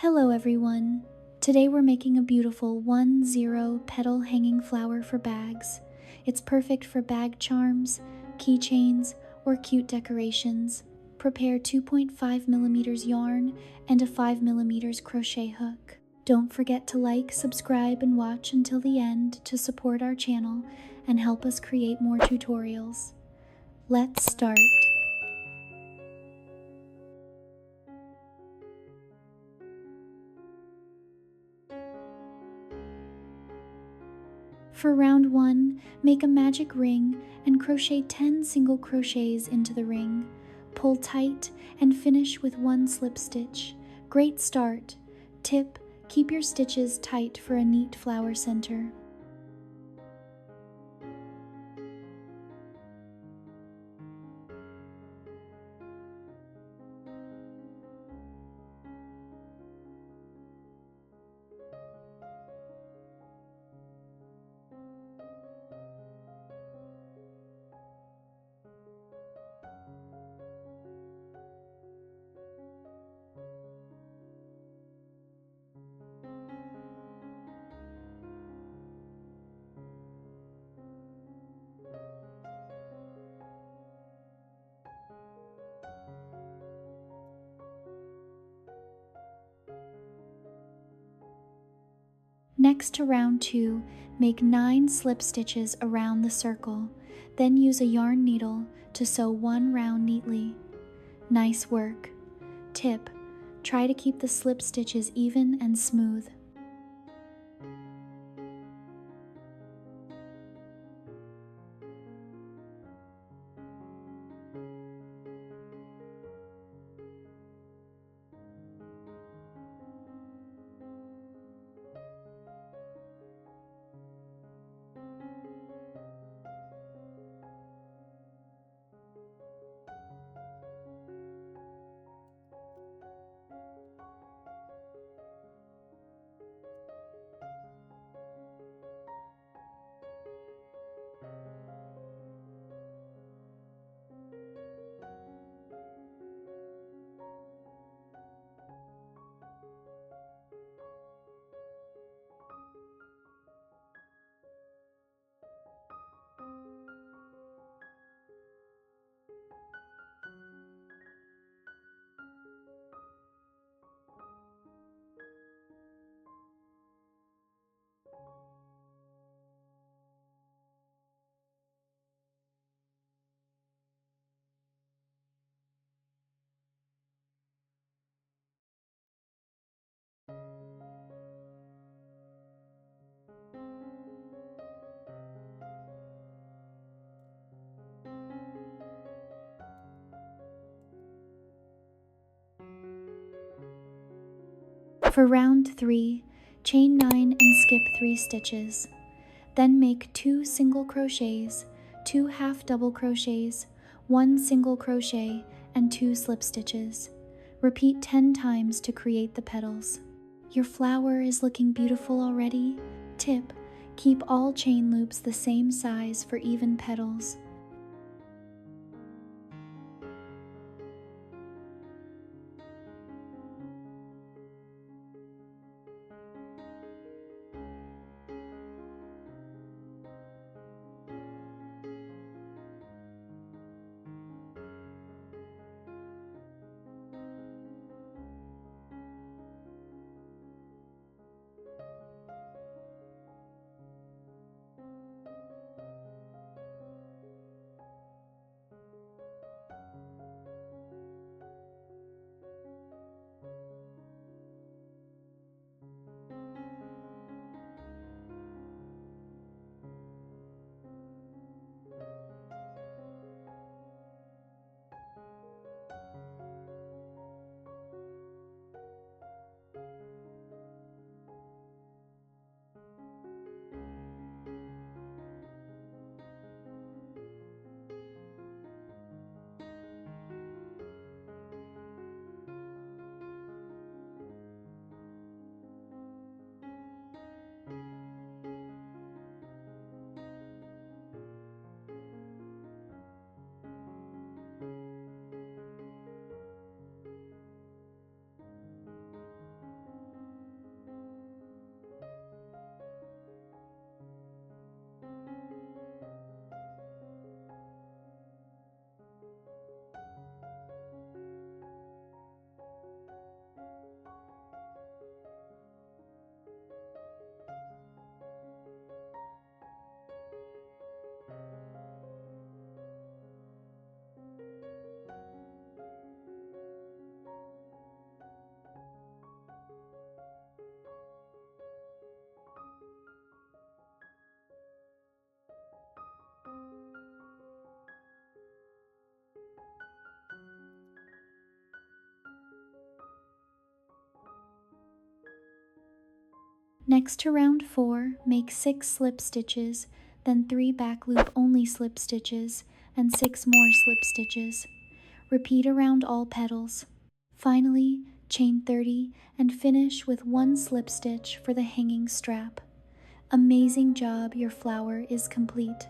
Hello everyone! Today we're making a beautiful 1-0 petal hanging flower for bags. It's perfect for bag charms, keychains, or cute decorations. Prepare 2.5mm yarn and a 5mm crochet hook. Don't forget to like, subscribe, and watch until the end to support our channel and help us create more tutorials. Let's start. For round 1, make a magic ring and crochet 10 single crochets into the ring. Pull tight and finish with 1 slip stitch. Great start. Tip: keep your stitches tight for a neat flower center. Next to round 2, make 9 slip stitches around the circle, then use a yarn needle to sew 1 round neatly. Nice work. Tip: try to keep the slip stitches even and smooth. For round 3, chain 9 and skip 3 stitches. Then make 2 single crochets, 2 half double crochets, 1 single crochet, and 2 slip stitches. Repeat 10 times to create the petals. Your flower is looking beautiful already. Tip: keep all chain loops the same size for even petals. Next to round 4, make 6 slip stitches, then 3 back loop only slip stitches, and 6 more slip stitches. Repeat around all petals. Finally, chain 30 and finish with 1 slip stitch for the hanging strap. Amazing job, your flower is complete.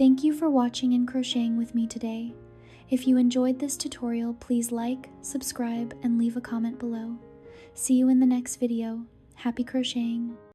Thank you for watching and crocheting with me today. If you enjoyed this tutorial, please like, subscribe, and leave a comment below. See you in the next video. Happy crocheting!